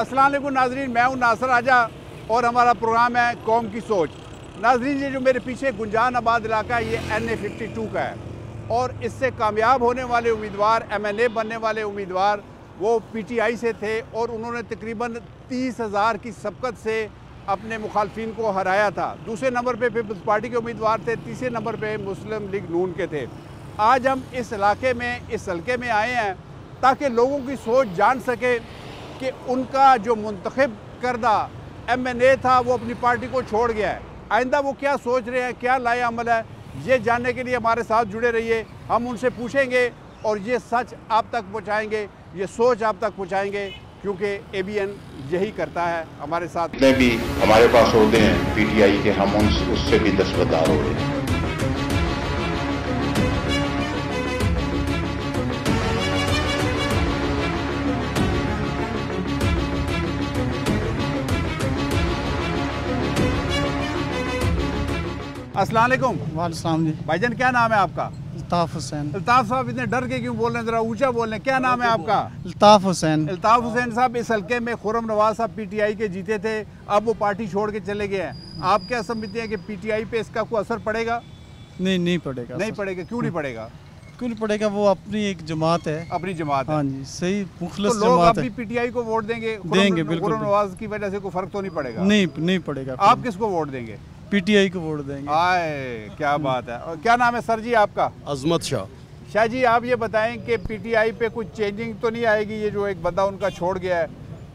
अस्सलाम वालेकुम नाजरीन, मैं हूं नासिर राजा और हमारा प्रोग्राम है कौम की सोच। नाजरीन, ये जो मेरे पीछे गुंजान आबाद इलाका है, ये NA52 का है और इससे कामयाब होने वाले उम्मीदवार, MNA बनने वाले उम्मीदवार वो PTI से थे और उन्होंने तकरीबन 30,000 की सबकत से अपने मुखालफिन को हराया था। दूसरे नंबर पे पीपल्स पार्टी के उम्मीदवार थे, तीसरे नंबर पे मुस्लिम लीग नून के थे। आज हम इस इलाके में, इस हल्के में आए हैं ताकि लोगों की सोच जान सके कि उनका जो मुंतखब करदा MNA था वो अपनी पार्टी को छोड़ गया है। आइंदा वो क्या सोच रहे हैं, क्या लाए अमल है, ये जानने के लिए हमारे साथ जुड़े रहिए। हम उनसे पूछेंगे और ये सच आप तक पहुँचाएँगे, ये सोच आप तक पहुँचाएँगे, क्योंकि ABN यही करता है। हमारे साथ जितने भी हमारे पास होते हैं PTI के, हम उससे भी दस्तबरदार हो रहे हैं। अस्सलाम वालेकुम। वालेकुम जी। भाईजान, क्या नाम है आपका? अल्ताफ हुसैन। अल्ताफ साहब, इतने डर के क्यों बोल रहे हैं, जरा ऊंचा बोल रहे हैं। क्या नाम है आपका? अल्ताफ हुसैन। अल्ताफ हुसैन साहब, इस हल्के में खुर्रम नवाज साहब PTI के जीते थे, अब वो पार्टी छोड़ के चले गए हैं। आप क्या समझते हैं कि PTI पे इसका कोई असर पड़ेगा? नहीं पड़ेगा। नहीं पड़ेगा। क्यों नहीं पड़ेगा? क्यों नहीं पड़ेगा? वो अपनी एक जमात है, अपनी जमात है। हाँ जी, सही मुखलिस तो लोग जमात अपनी है। PTI को वोट देंगे, देंगे, बिल्कुल। खुर्रम नवाज की वजह से कोई फर्क तो नहीं पड़ेगा? नहीं पड़ेगा। आप किसको वोट देंगे? PTI को वोट देंगे। आए, क्या बात है। और क्या नाम है सर जी आपका? अजमत शाह। शाह जी, आप ये बताएं कि PTI पे कुछ चेंजिंग तो नहीं आएगी? ये जो एक बंदा उनका छोड़ गया है,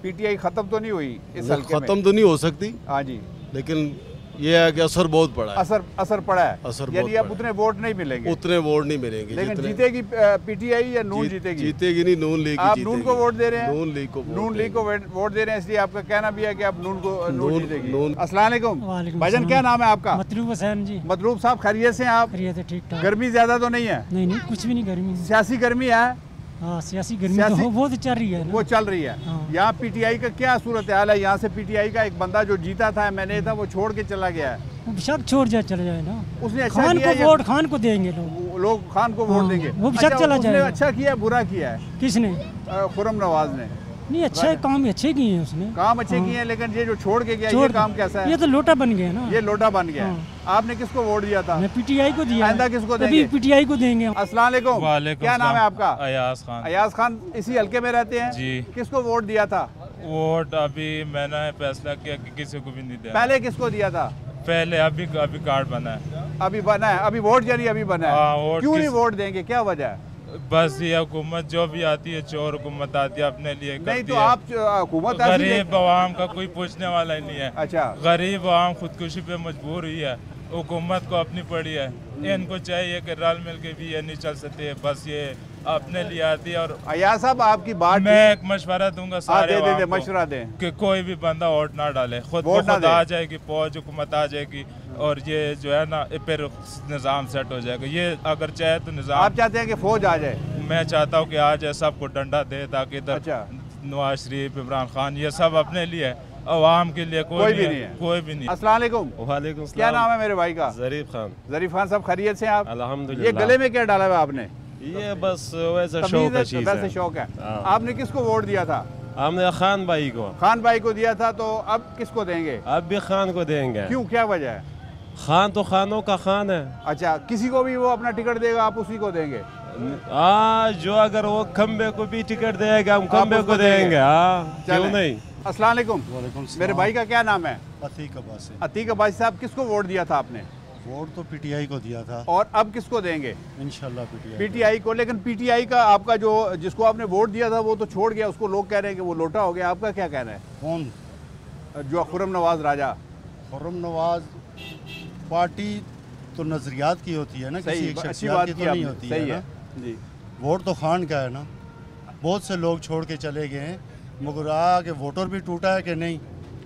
PTI खत्म तो नहीं हुई इस हल्के में? खत्म तो नहीं हो सकती, हाँ जी, लेकिन ये है कि असर बहुत पड़ा है। असर पड़ा है। असर यानी बहुत अब उतने वोट नहीं मिलेंगे। उतने वोट नहीं मिलेंगे। लेकिन जितने जीतेगी PTI या नून जीतेगी? जीतेगी नहीं, नून लीग आप जीतेगी। नून को वोट दे रहे हैं? नून लीग को वोट दे रहे हैं, इसलिए आपका कहना भी है कि आप नून जीतेगी। नून। अस्सलाम वालेकुम। भाईजान, क्या नाम है आपका? मतलूब हुसैन जी। मतलूब साहब, खैरियत से हैं आप? खैरियत है, ठीक ठाक। गर्मी ज्यादा तो नहीं है? नहीं कुछ भी नहीं गर्मी। सियासी गर्मी है? हाँ, सियासी गर्मी तो बहुत चल रही है ना। वो चल रही है। हाँ। यहाँ PTI का क्या सूरत हाल है? यहाँ से PTI का एक बंदा जो जीता था, MNA था, वो छोड़ के चला गया है। शक छोड़ जाए, चले जाए ना। उसने अच्छा खान किया को वोट खान को देंगे लोग खान को वोट हाँ, देंगे। वो भी शक चला जाएगा। अच्छा किया है, बुरा किया है? किसने? खुर्रम नवाज ने। नहीं, अच्छा है, काम अच्छे किए हैं उसने। काम अच्छे किए हैं, लेकिन ये जो छोड़ के गया, ये काम कैसा है? ये तो लोटा बन गया ना। ये लोटा बन गया। हाँ। आपने किसको वोट दिया था? मैं PTI को दिया। आइंदा किसको देंगे? PTI को देंगे। अस्सलाम वालेकुम। क्या नाम है आपका? अयाज खान। अयाज खान, इसी हल्के में रहते हैं जी। किसको वोट दिया था? वोट अभी मैंने फैसला किया कि किसी को भी नहीं दिया। पहले किसको दिया था? पहले अभी कार्ड बना है। अभी बना है? अभी वोट यानी अभी बना है? हाँ, वोट क्यों नहीं वोट देंगे, क्या वजह है? बस ये हुकूमत जो भी आती है, चोर हुकूमत आती है, अपने लिए नहीं करती तो है। आप हुकूमत गरीब आवाम का कोई पूछने वाला ही नहीं है। अच्छा, गरीब आवाम खुदकुशी पे मजबूर हुई है, हुकूमत को अपनी पड़ी है। इनको चाहिए कि रल मिल के भी ये नहीं चल सकते, बस ये अपने लिए आती है। और अयाज साहब, आपकी बात मैं एक मशवरा दूंगा सारे दे मशवरा दें कि कोई भी बंदा वोट ना डाले, खुद आ जाएगी, फौज हुकूमत आ जाएगी और ये जो है ना, फिर निज़ाम सेट हो जाएगा। ये अगर चाहे तो निज़ाम। आप चाहते हैं कि फौज आ जाए? मैं चाहता हूँ कि आ जाए, सबको डंडा दे, ताकि इधर अच्छा। नवाज शरीफ, इमरान खान, ये सब अपने लिए, अवाम के लिए कोई भी नहीं है। कोई भी नहीं। अस्सलाम वालेकुम। वालेकुम सलाम। क्या नाम है मेरे भाई का? जरीफ खान। जरीफ खान साहब, खैरियत से आप? अल्हम्दुलिल्लाह। ये गले में क्या डाला हुआ आपने? ये बस वैसे शौक है। आपने किसको वोट दिया था? हमने खान भाई को। खान भाई को दिया था, तो अब किसको देंगे? अब भी खान को देंगे। क्यों, क्या वजह है? खान तो खानों का खान है। अच्छा, किसी को भी वो अपना टिकट देगा, आप उसी को देंगे? जो अगर वो खम्बे को भी टिकट देगा, हम खम्बे को देंगे। क्यों नहीं। अस्सलाम वालेकुम। मेरे भाई का क्या नाम है? अतीक अब्बासी। अतीक अब्बासी साहब, किसको वोट दिया था आपने? वोट तो PTI को दिया था। और अब किसको देंगे? इंशाल्लाह PTI को। लेकिन PTI का आपका जो, जिसको आपने वोट दिया था, वो तो छोड़ गया, उसको लोग कह रहे हैं कि वो लोटा हो गया। आपका क्या कहना है? कौन? जो खुर्रम नवाज राजा। खुर्रम नवाज पार्टी तो नजरियात की होती है ना, किसी एक अच्छी बात की तो नहीं होती सही है ना जी। वोट तो खान का है ना। बहुत से लोग छोड़ के चले गए हैं, मगर आगे वोटर भी टूटा है कि नहीं?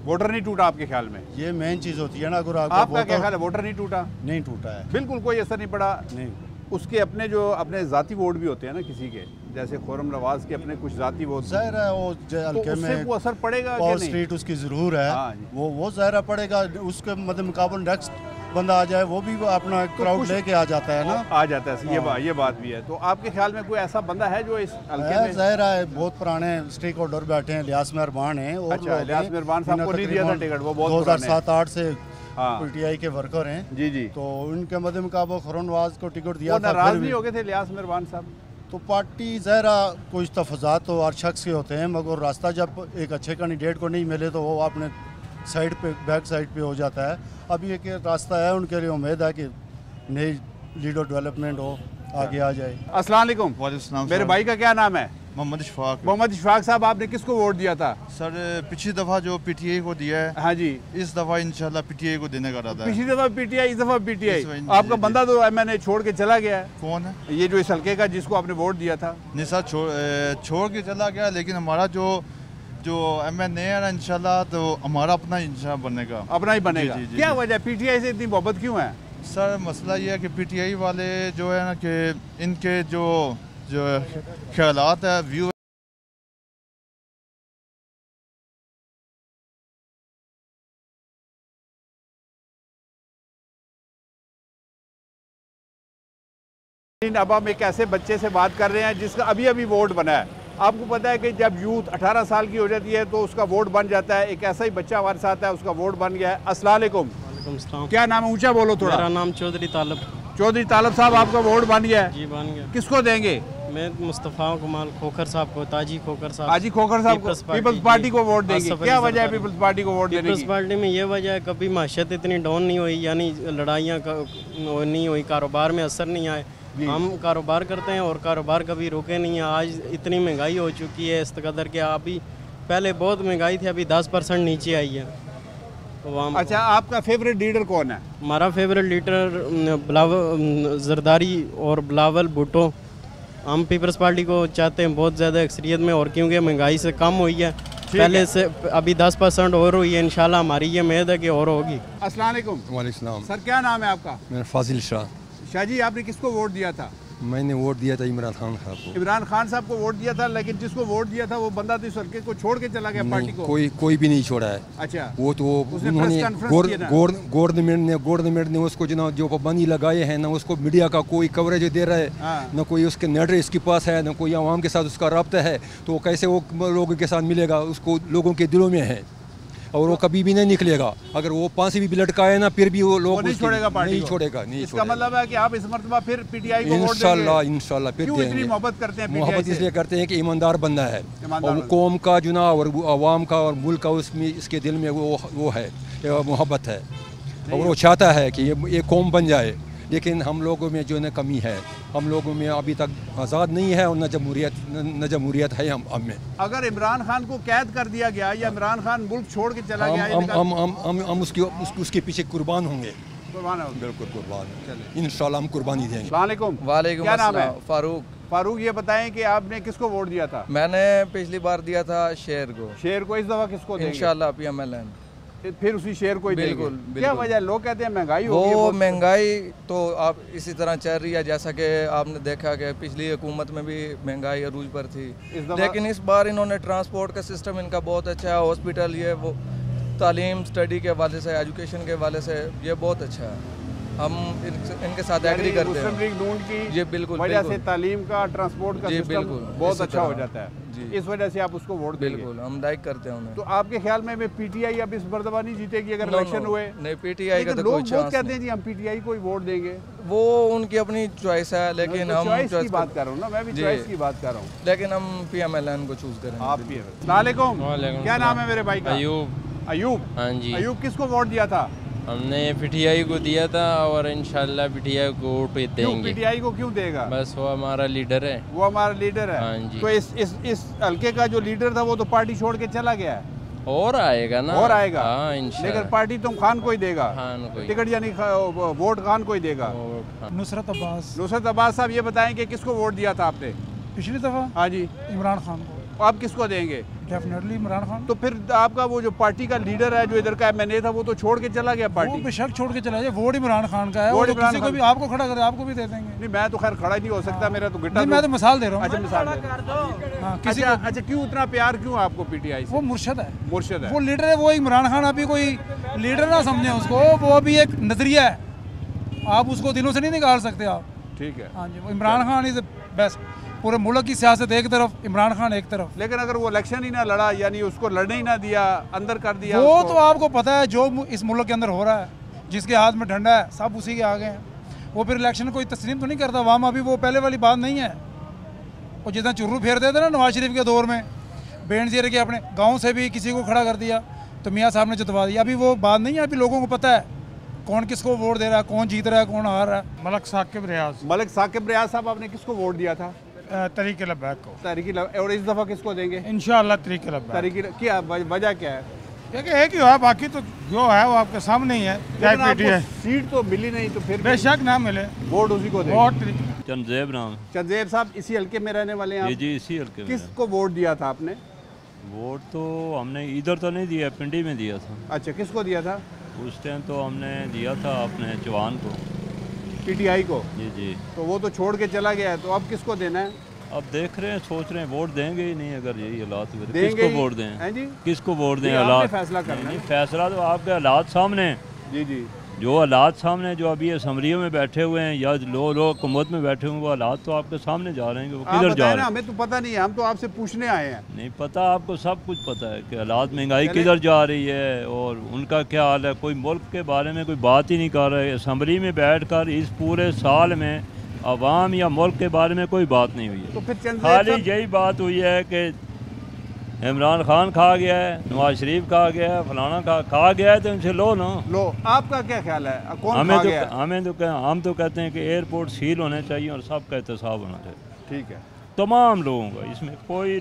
वोटर नहीं टूटा आपके ख्याल में? ये मेन चीज़ होती है ना। अगर आपका क्या ख्याल है, वोटर नहीं टूटा? नहीं टूटा है, बिल्कुल कोई असर नहीं पड़ा। नहीं। उसके अपने जो अपने ज़ाती वोट भी होते हैं ना किसी के, जैसे खुर्रम नवाज के अपने कुछ ज़ाती वोट, ज़ाहिर है वो हल्के में वो असर पड़ेगा पावर स्ट्रीट उसकी ज़रूर है। हाँ, वो ज़ाहिर पड़ेगा। उसके मतलब मुकाबले नेक्स्ट बंदा आ जाए वो भी अपना क्राउड कुछ- लेके आ जाता है ना। आ जाता है, ये बात भी है। तो आपके ख्याल में कोई ऐसा बंदा है जो इस हल्के है, में? ज़ाहिर है बहुत पुराने स्टेक होल्डर बैठे हैं, लियास मेहरबान हैं और अच्छा, लोग लियास हैं। मेहरबान साहब को नहीं दिया था टिकट, वो बहुत पुराने हैं। 2007-8 से हाँ। पीटीआई के वर्कर हैं। जी जी। तो उनके मध्य मुकाबला खुर्रम नवाज को टिकट वो दिया था, नाराज फिर नहीं भी। हो गए थे लियास मेहरबान साहब? तो पार्टी ज़ाहिरा कुछ तफजात तो हर शख्स के होते हैं, मगर रास्ता जब एक अच्छे कैंडिडेट को नहीं मिले तो वो अपने साइड पे बैक साइड पे हो जाता है। अभी एक रास्ता है, उनके लिए उम्मीद है कि नई लीडर डेवलपमेंट हो, आगे आ जाए। अस्सलाम वालेकुम। मेरे भाई का क्या नाम है? मोहम्मद इशफाक। मोहम्मद इशफाक साहब, आपने किसको वोट दिया था? सर पिछली दफ़ा जो पीटीआई को दिया है, हाँ जी, इस दफ़ा इंशाल्लाह पीटीआई को देने का इरादा है। पिछली दफा पीटीआई, इस दफा पीटीआई। इस जी, आपका जी। बंदा तो मैंने छोड़ के चला गया है, कौन है? ये जो इस हल्के का जिसको आपने वोट दिया था। नहीं सर, छोड़ के चला गया, लेकिन हमारा जो MNA है ना इंशाल्लाह, तो हमारा अपना इंशाल्लाह बनेगा। अपना ही बनेगा। जी, जी, क्या जी। वजह पीटीआई से इतनी मोहब्बत क्यों है? सर मसला ये है कि पीटीआई वाले जो है ना कि इनके जो ख्यालात है, व्यू अब हम एक ऐसे बच्चे से बात कर रहे हैं जिसका अभी अभी वोट बना है। आपको पता है कि जब यूथ 18 साल की हो जाती है तो उसका वोट बन जाता है। एक ऐसा ही बच्चा हमारे साथ है, उसका वोट बन गया है। अस्सलाम वालेकुम। वालेकुम सलाम। क्या नाम है? ऊंचा बोलो थोड़ा। मेरा नाम चौधरी तालब। चौधरी तालब साहब, आपका वोट बन गया है? जी बन गया। किसको देंगे? मैं मुस्तफ़ा कमाल खोखर साहब को, ताजी खोखर साहब, हाजी खोखर साहब को, पीपल्स पार्टी को वोट देंगे। क्या वजह है पीपल्स पार्टी को वोट देने पीपल्स की? पार्टी में ये वजह है कभी माशत इतनी डाउन नहीं हुई, यानी लड़ाइयाँ नहीं हुई, कारोबार में असर नहीं आए। हम कारोबार करते हैं और कारोबार कभी रुके नहीं है। आज इतनी महंगाई हो चुकी है इस कदर के, अभी पहले बहुत महंगाई थी, अभी 10% नीचे आई है। तो अच्छा, आपका फेवरेट लीडर कौन है? हमारा फेवरेट लीडर बिलावल जरदारी और बिलावल भुट्टो। हम पीपल्स पार्टी को चाहते हैं बहुत ज़्यादा अक्सरियत में, और क्योंकि महंगाई से कम हुई है पहले से, अभी 10% और हुई है। इंशाल्लाह हमारी ये उम्मीद है कि और होगी। अस्सलाम वालेकुम। वालेकुम सलाम। सर क्या नाम है आपका? मेरा फाजिल शाह। शाह जी, आपने किसको वोट दिया था? मैंने वोट दिया था इमरान खान साहब को। इमरान खान साहब को वोट दिया था, लेकिन जिसको वोट दिया था वो बंदा तो इस हल्के को छोड़ के चला गया पार्टी को। कोई भी नहीं छोड़ा है। अच्छा, वो तो उसने उन्होंने प्रेस कॉन्फ्रेंस किया ना। गवर्नमेंट ने उसको जो पाबंदी लगाए हैं ना, उसको मीडिया का कोई कवरेज दे रहा है, हाँ। ना कोई उसके नेट इसके पास है, ना कोई आवाम के साथ उसका रब्ता है, तो कैसे वो लोगों के साथ मिलेगा? उसको लोगों के दिलों में है और वो कभी भी नहीं निकलेगा। अगर वो फांसी भी लटकाए ना, फिर भी वो लोग नहीं छोड़ेगा पार्टी नहीं को। छोड़ेगा, नहीं इसका मतलब है कि आप इस मरतबा फिर पीटीआई को वोट इंशाल्लाह देंगे? इंशाल्लाह फिर क्यों देंगे। इतनी मोहब्बत करते हैं मोहब्बत पीटीआई से? इसलिए करते हैं कि ईमानदार बंदा है, ईमानदार और बंदा। कौम का जुना और आवाम का और मुल्क का उसमें इसके दिल में वो है, मोहब्बत है, और वो चाहता है कि ये कौम बन जाए। लेकिन हम लोगों में जो है कमी है, हम लोगों में अभी तक आज़ाद नहीं है और न जमहूरियत है हम में। अगर इमरान खान को कैद कर दिया गया या इमरान खान मुल्क छोड़ के चला गया, हम उसके पीछे कुर्बान होंगे। कुर्बान होंगे। बिल्कुल कुर्बान, इंशाल्लाह हम कुर्बानी देंगे। अस्सलाम वालेकुम। वालेकुम क्या नाम है? अस्सलाम। फारूक। फारूक, ये बताएं कि आपने किसको वोट दिया था? मैंने पिछली बार दिया था शेर को। शेर को। इस दफा किसको देंगे? इंशाल्लाह PMLN। फिर उसी शेर को ही देंगे। बिल्कुल, क्या बिल्कुल। वजह? लोग कहते हैं महंगाई हो गई है वो बहुत। महंगाई तो आप इसी तरह चल रही है, जैसा कि आपने देखा कि पिछली हुकूमत में भी महंगाई अरूज पर थी, लेकिन इस बार इन्होंने ट्रांसपोर्ट का सिस्टम इनका बहुत अच्छा है। हॉस्पिटल, ये वो तालीम, स्टडी के हवाले से, एजुकेशन के हवाले से ये बहुत अच्छा है। हम इनके साथ एग्री करते हैं। मुस्लिम लीग नून की जी बिल्कुल वजह से तालीम का, ट्रांसपोर्ट का जी सिस्टम बिल्कुल बहुत अच्छा हो जाता है। जी, इस वजह से आप उसको वोट देंगे? बिल्कुल हम लाइक करते हैं उन्हें। तो आपके ख्याल में पीटीआई अब इस मरतबा नहीं जीतेगी अगर इलेक्शन हुए? नहीं, पीटीआई का तो कोई लोग चांस कहते हैं जी हम पीटीआई को ही वोट देंगे। वो उनकी अपनी चॉइस है, लेकिन हम चॉइस की बात कर रहा हूँ ना, मैं भी चॉइस की बात कर रहा हूँ, लेकिन हम PMLN को चूज करेंगे। आप भी। वालेकुम। क्या नाम है मेरे भाई का? अयूब। हाँ जी। अयूब, किसको वोट दिया था? हमने पीटीआई को दिया था और इंशाल्लाह पीटीआई को वोट देंगे। पीटीआई को क्यों देगा? बस वो हमारा लीडर है। वो हमारा लीडर है। हाँ जी। तो इस हल्के का जो लीडर था वो तो पार्टी छोड़ के चला गया है। और आएगा ना? और आएगा। हाँ इंशाल्लाह। लेकिन पार्टी तुम खान को ही देगा। खान को ही। टिकट यानी वोट खान को ही देगा। नुसरत अब्बास। नुसरत अब्बास साहब, ये बताएं कि किसको वोट दिया था आपने पिछली दफ़ा? हाँ जी। इमरान खान को। आप किसको देंगे? डेफिनेटली इमरान खान। तो फिर आपका वो जो पार्टी का लीडर है, जो इधर का MNA था, वो तो छोड़ के चला गया पार्टी। वो बेशक छोड़ के चला जाए, वोट इमरान खान का है। वो तो किसी को भी आपको खड़ा करे, आपको भी दे देंगे। नहीं, मैं तो खैर खड़ा ही नहीं हो सकता, मेरा तो गिट्टा। मैं तो मिसाल दे रहा हूँ। अच्छा, मिसाल अच्छा, क्यों इतना प्यार क्यों आपको PTI से? वो मुर्शद है, मुर्शद है, वो लीडर है। वो इमरान खान अभी कोई लीडर ना समझे उसको, वो अभी एक नजरिया है, आप उसको दिलों से नहीं निकाल सकते आप। ठीक है। हाँ जी, इमरान खान इज बेस्ट। पूरे मुल्क की सियासत एक तरफ, इमरान खान एक तरफ। लेकिन अगर वो इलेक्शन ही ना लड़ा, यानी उसको लड़ने ही ना दिया, अंदर कर दिया, वो तो आपको पता है जो इस मुल्क के अंदर हो रहा है, जिसके हाथ में डंडा है सब उसी के आगे हैं। वो फिर इलेक्शन कोई तस्लीम तो नहीं करता वाम। अभी वो पहले वाली बात नहीं है। वो जितना चुर्रू फेर देते ना नवाज शरीफ के दौर में, बेनजीर के अपने गाँव से भी किसी को खड़ा कर दिया तो मियाँ साहब ने जितवा दिया। अभी वो बात नहीं है। अभी लोगों को पता है कौन किसको वोट दे रहा है, कौन जीत रहा है, कौन हार रहा है। मलिक साकिब रियाज साहब, आपने किसको वोट दिया था? तरीके लब्बैक को। तरीके, और इस दफ़ा किसको देंगे? इंशाअल्लाह तरीके लब्बैक। तरीके क्या वजह क्या है? क्योंकि एक ही है, बाकी तो जो है वो आपके सामने ही है। सीट तो मिली नहीं तो फिर बेशक ना मिले, वोट उसी को देंगे। वोट चंदेब नाम। चंदेब साहब इसी हल्के में रहने वाले हैं? जी, इसी हल्के में। किसको वोट दिया था आपने? वोट तो हमने इधर तो नहीं दिया, पिंडी में दिया था। अच्छा, किसको दिया था? उस टाइम तो हमने दिया था अपने चौहान को, PTI को। जी। तो वो तो छोड़ के चला गया है, तो अब किसको देना है? अब देख रहे हैं, सोच रहे हैं, वोट देंगे ही नहीं अगर यही हालात हुए। किसको वोट दें? जी, किसको वोट दें? हालात फैसला करना है। फैसला तो आपके हालात सामने। जी। जो हालात सामने, जो अभी असम्बलियों में बैठे हुए हैं या लोग हुकूमत में बैठे हुए हैं, वो हालात तो आपके सामने जा रहे हैं कि वो किधर जा रहे हैं। हमें तो पता नहीं है, हम तो आपसे पूछने आए हैं। नहीं पता, आपको सब कुछ पता है कि हालात, महंगाई किधर जा रही है और उनका क्या हाल है। कोई मुल्क के बारे में कोई बात ही नहीं कर रहे। असम्बली में बैठ कर इस पूरे साल में अवाम या मुल्क के बारे में कोई बात नहीं हुई है। तो फिर खाली यही बात हुई है कि इमरान खान खा गया है, नवाज शरीफ खा गया है, फलाना खा गया है, तो इनसे लो ना। लो, आपका क्या ख्याल है, कौन हम तो कहते हैं कि एयरपोर्ट सील होने चाहिए और सबका एहतसाब होना चाहिए। ठीक है, तमाम लोगों का, इसमें कोई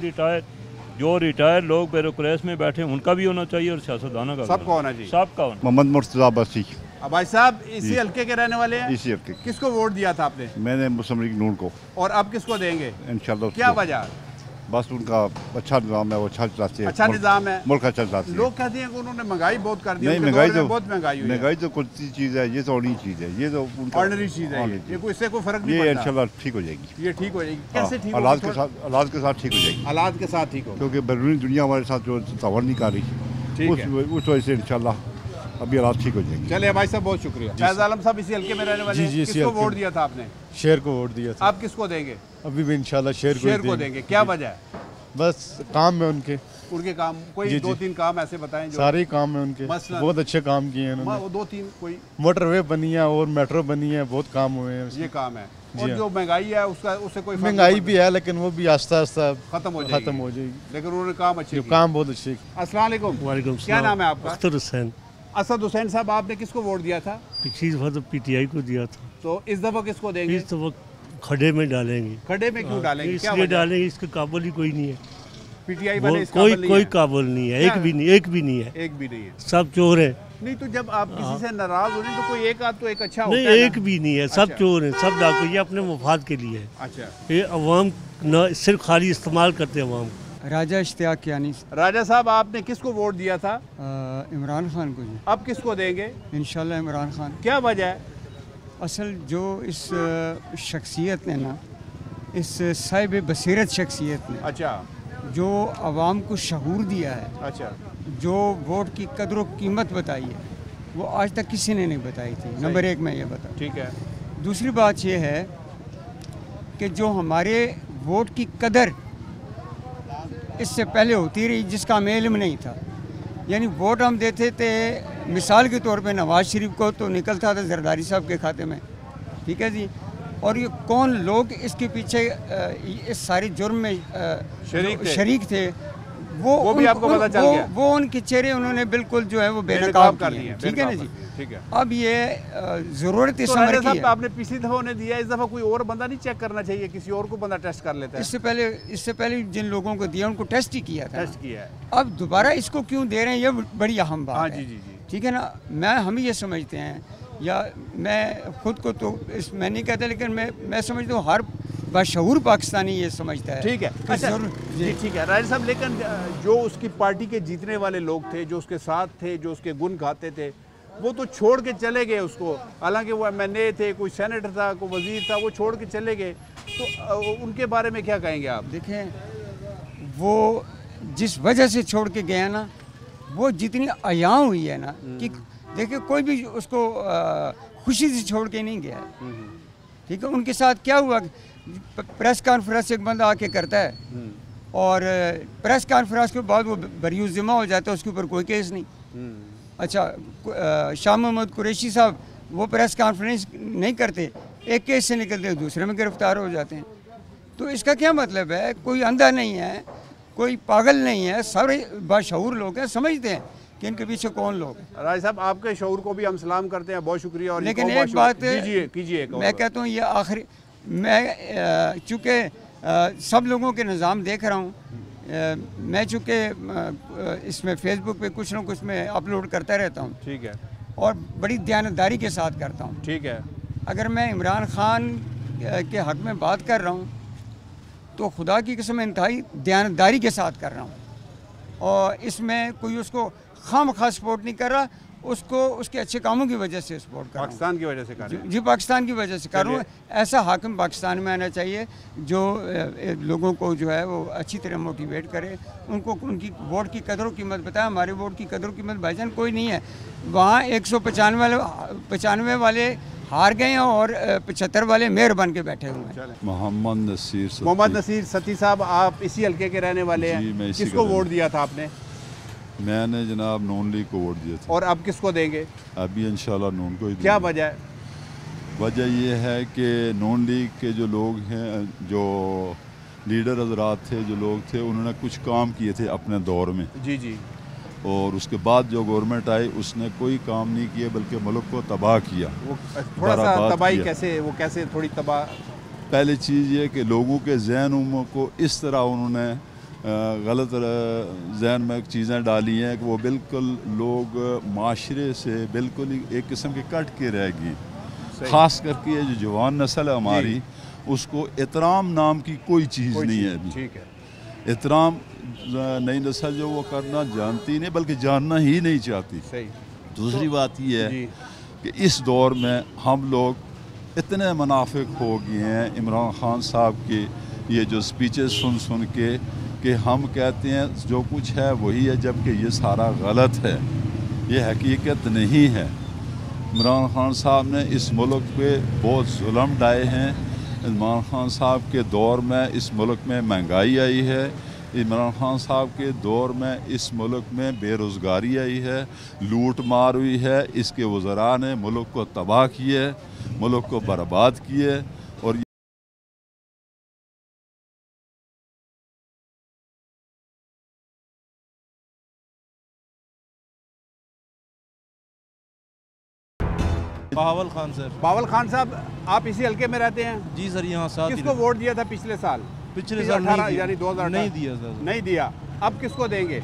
जो रिटायर्ड लोग ब्यूरोक्रेसी में बैठे हैं उनका भी होना चाहिए और सियासतदानों का सबका होना चाहिए। सबका होना। मोहम्मद मुर्तज़ा बसी। भाई साहब इसी हल्के के रहने वाले हैं? इसी हल्के। किसको वोट दिया था आपने? मैंने मुस्लिम लीग नून को। और अब किसको देंगे इंशाल्लाह? क्या वजह? बस उनका अच्छा निज़ाम है, वो अच्छा चलाते हैं। अच्छा निज़ाम है, मुल्क अच्छा चलाते हैं। लोग कहते हैं कि उन्होंने महंगाई बहुत कर दी। नहीं, महंगाई तो बहुत महंगाई तो कुछ चीज़ है, ये तो ऑर्डिनरी चीज़ है, ये तो ऑर्डिनरी चीज़ है। ये कोई इससे कोई फर्क नहीं पड़ता। ये इंशाल्लाह ठीक हो जाएगी। ये ठीक हो जाएगी। कैसे ठीक? हालात के साथ ठीक हो जाएगी। हालात के साथ ठीक हो, क्योंकि बैरूनी दुनिया हमारे साथ जो तवार नहीं कर रही, उस वजह से इंशाल्लाह अभी हालात ठीक हो जाएंगे। चलिए भाई साहब, बहुत शुक्रिया। फैज आलम साहब इसी हल्के में रहने वाले हैं? किसको वोट दिया था आपने? शेर को वोट दिया था। आप किसको देंगे? अभी भी इंशाल्लाह शेर को देंगे। क्या वजह है? बस काम में उनके काम, कोई 2-3 काम ऐसे बताएं जो सारे काम में उनके बहुत अच्छे काम किए हैं उन्होंने। 2-3 कोई मोटरवे बनी है और मेट्रो बनी है, बहुत काम हुए हैं। ये काम है। और जो महंगाई है उससे कोई महंगाई भी है, लेकिन वो भी आस्ता आस्ता खत्म हो जाएगी। लेकिन उन्होंने काम बहुत अच्छे। अस्सलाम वालेकुम। क्या नाम है आपका? अख्तर हुसैन। असद हुसैन साहब, आपने किसको वोट दिया था? पिछली दफा तो PTI को दिया था। तो इस दफा किसको देंगे? इस दफा खड्डे में डालेंगे। खड्डे में क्यों डालेंगे? इसलिए डालेंगे, इसके काबुल ही कोई नहीं है। PTI वाले कोई काबुल नहीं है। एक भी नहीं है। सब चोर है। नहीं, तो जब आप किसी से नाराज हो रहे तो कोई एक आध तो एक अच्छा होता है। नहीं, एक भी नहीं है। सब चोर है, सब डाकू। ये अपने मुफाद के लिए है। अच्छा, ये अवाम सिर्फ खाली इस्तेमाल करते हैं अवाम। राजा इश्तियाक यानी। राजा साहब, आपने किसको वोट दिया था? इमरान खान को जी। अब किसको देंगे? इंशाल्लाह इमरान खान। क्या वजह है? असल जो इस शख्सियत ने ना, इस साहिब बसीरत शख्सियत ने, अच्छा, जो आवाम को शऊर दिया है, अच्छा, जो वोट की कदर व कीमत बताई है, वो आज तक किसी ने नहीं बताई थी। नंबर 1 मैं ये बता। ठीक है। दूसरी बात ये है कि जो हमारे वोट की कदर इससे पहले होती रही, जिसका हमें इल्म नहीं था, यानी वोट हम देते थे मिसाल के तौर पे नवाज शरीफ को, तो निकलता था जरदारी साहब के खाते में। ठीक है जी। और ये कौन लोग इसके पीछे इस सारे जुर्म में शरीक थे, वो भी आपको पता चल गया। वो उनके चेहरे उन्होंने बिल्कुल जो है वो बेनकाब कर दिए। ठीक है ना जी। ठीक है। अब ये ज़रूरत इस समय की है। आपने पिछली दफ़ा उन्हें दिया, इस दफ़ा कोई और बंदा नहीं चेक करना चाहिए? किसी और को बंदा टेस्ट कर लेता है। इससे पहले जिन लोगों को दिया उनको टेस्ट ही किया था। टेस्ट किया है। अब दोबारा इसको क्यों दे रहे हैं, ये बड़ी अहम बात है। जी। ठीक है ना। हम ये समझते हैं, या मैं खुद को तो मैं नहीं कहता, लेकिन मैं समझता हूँ हर बाशऊर पाकिस्तानी ये समझता है। ठीक है, अच्छा जी ठीक है राजा साहब, लेकिन जो उसकी पार्टी के जीतने वाले लोग थे, जो उसके साथ थे, जो उसके गुण गाते थे, वो तो छोड़ के चले गए उसको। हालांकि वो MNA थे, कोई सेनेटर था, कोई वजीर था, वो छोड़ के चले गए। तो उनके बारे में क्या कहेंगे आप? देखें, वो जिस वजह से छोड़ के गया ना, वो जितनी अया हुई है ना कि देखिए कोई भी उसको खुशी से छोड़ के नहीं गया है। ठीक है, उनके साथ क्या हुआ, प्रेस कॉन्फ्रेंस एक बंदा आके करता है और प्रेस कॉन्फ्रेंस के बाद वो बरियुज़ ज़िम्मा हो जाता है, उसके ऊपर कोई केस नहीं। अच्छा, शाह मोहम्मद कुरैशी साहब वो प्रेस कॉन्फ्रेंस नहीं करते, एक केस से निकलते दूसरे में गिरफ्तार हो जाते हैं। तो इसका क्या मतलब है, कोई अंधा नहीं है, कोई पागल नहीं है, सारे बाशऊर लोग हैं, समझते हैं कि इनके पीछे कौन लोग हैं। राज साहब, आपके शऊर को भी हम सलाम करते हैं, बहुत शुक्रिया। और लेकिन एक बात कीजिए, मैं कहता हूँ ये आखिरी, मैं चूँकि सब लोगों के निज़ाम देख रहा हूँ, मैं चूँकि इसमें फेसबुक पे कुछ ना कुछ मैं अपलोड करता रहता हूँ। ठीक है, और बड़ी दयानतदारी के साथ करता हूँ। ठीक है, अगर मैं इमरान खान के हक़ में बात कर रहा हूँ तो खुदा की कसम इंतहाई दयानतदारी के साथ कर रहा हूँ, और इसमें कोई उसको खामखा सपोर्ट नहीं कर रहा, उसको उसके अच्छे कामों की वजह से सपोर्ट कर रहा हूँ। पाकिस्तान की वजह से कर रहा हूँ। जी, पाकिस्तान की वजह से कर रहा हूँ। ऐसा हाकिम पाकिस्तान में आना चाहिए जो लोगों को जो है वो अच्छी तरह मोटिवेट करे, उनको उनकी वोट की कदर कीमत बताए। हमारे वोट की कदर कीमत भाईजान कोई नहीं है। वहाँ 195 वाले हार गए हैं और 75 वाले मेयर बन के बैठे हुए हैं। मोहम्मद नसीर सती साहब, आप इसी हल्के के रहने वाले हैं, किसको वोट दिया था आपने? मैंने जनाब नून लीग को वोट दिया था। और अब किसको देंगे? अभी इंशाल्लाह नून को ही। क्या वजह है? वजह ये है कि नून लीग के जो लोग हैं, जो लीडर हजरात थे, जो लोग थे, उन्होंने कुछ काम किए थे अपने दौर में। जी जी। और उसके बाद जो गवर्नमेंट आई उसने कोई काम नहीं किया, बल्कि मुल्क को तबाह किया। वो थोड़ा सा तबाही कैसे, वो कैसे थोड़ी तबाह? पहली चीज़ ये कि लोगों के जहनों को इस तरह उन्होंने गलत जहन में चीज़ें डाली हैं कि वो बिल्कुल लोग माशरे से बिल्कुल ही एक किस्म की कट के रहेगी। ख़ास करके ये जो जवान नस्ल है हमारी, उसको एहतराम नाम की कोई चीज़ नहीं है अभी। ठीक है, एहतराम नई नस्ल जो वो करना जानती नहीं, बल्कि जानना ही नहीं चाहती। सही। दूसरी बात ये है कि इस दौर में हम लोग इतने मुनाफिक हो गए हैं इमरान खान साहब की ये जो स्पीचेस सुन सुन के, कि हम कहते हैं जो कुछ है वही है, जबकि ये सारा गलत है, ये हकीकत नहीं है। इमरान खान साहब ने इस मुल्क पे बहुत जुल्म ढाए हैं। इमरान खान साहब के दौर में इस मुल्क में महंगाई आई है। इमरान खान साहब के दौर में इस मुल्क में बेरोज़गारी आई है, लूट मार हुई है। इसके वज़रा ने मुल्क को तबाह किए, मुल्क को बर्बाद किए। और बावल खान सर। बावल खान साहब, आप इसी हल्के में रहते हैं? जी सर, यहाँ साथ। किसको वोट दिया था पिछले साल? पिछले साल 18 यानी 2018 नहीं दिया सर। नहीं दिया। अब किसको देंगे?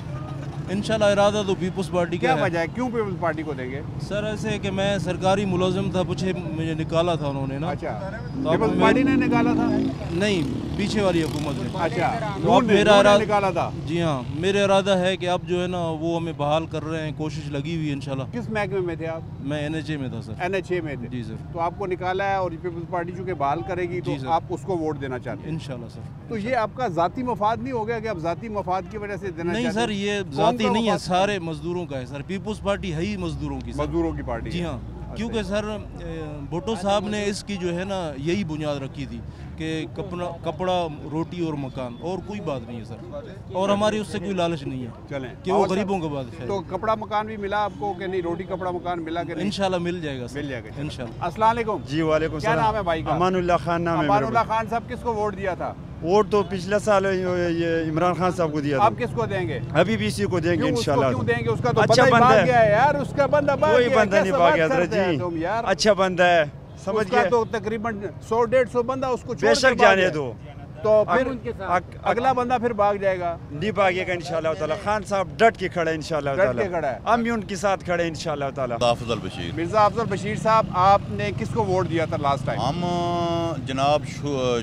इंशाल्लाह इरादा तो पीपल्स पार्टी का है। क्या वजह है, क्यों पीपल्स पार्टी को देंगे? सर ऐसे कि मैं सरकारी मुलाजिम था, मुझे निकाला था उन्होंने ना। अच्छा, तो पीपल्स पार्टी ने निकाला था? नहीं, पीछे वाली हुकूमत ने। अच्छा, तो अब मेरा इरादा निकाला था? जी हाँ, मेरा इरादा है कि अब जो है ना वो हमें बहाल कर रहे हैं, कोशिश लगी हुई है इंशाल्लाह। किस महकमे में थे आप? मैं NHA में था सर। NHA में थे? जी सर। तो आपको निकाला है और पीपल्स पार्टी चूँकि बहाल करेगी तो आप उसको वोट देना चाहते हैं? इंशाल्लाह सर। तो ये आपका ज़ाती मफाद नहीं हो गया कि आप ज़ाती मफाद की वजह से देना चाहते हैं? नहीं सर, ये ज़ाती नहीं है, सारे मजदूरों का है सर। पीपल्स पार्टी है ही मजदूरों की। मजदूरों की पार्टी? जी हाँ, क्योंकि सर भुट्टो साहब ने इसकी जो है ना यही बुनियाद रखी थी कि कपड़ा, रोटी और मकान, और कोई बात नहीं है सर। और हमारी उससे कोई लालच नहीं है। चलें कि वो गरीबों का बात है। तो कपड़ा मकान भी मिला आपको कि नहीं? रोटी कपड़ा मकान मिला कि नहीं? इंशाल्लाह मिल जाएगा सर। मिल जाएगा इंशाल्लाह। अस्सलाम वालेकुम। जी वालेकुम क्या नाम है भाई का? अमानुल्लाह खान नाम है। अमानुल्लाह खान साहब, किसको वोट दिया था? वोट तो पिछले साल ये इमरान खान साहब को दिया था। आप किसको देंगे? अभी भी इसी को देंगे इंशाल्लाह। क्यों देंगे? उसका तो अच्छा बंदा भाग गया है यार, उसका बंदा भाग गया। कोई बंदा नहीं भाग गया जी, अच्छा बंदा है, समझ गए। तो तकरीबन 100-150 बंदा उसको छोड़ बेशक जाने दो, तो फिर अगला बंदा फिर भाग जाएगा। नहीं भागेगा इंशाल्लाह ताला। खान साहब डट के खड़े इंशाल्लाह ताला। डट के खड़ा है। हम भी उनके साथ खड़े इंशाल्लाह ताला। अफजल बशीर। मिर्जा अफजल बशीर साहब, आपने किसको वोट दिया था लास्ट टाइम? हम जनाब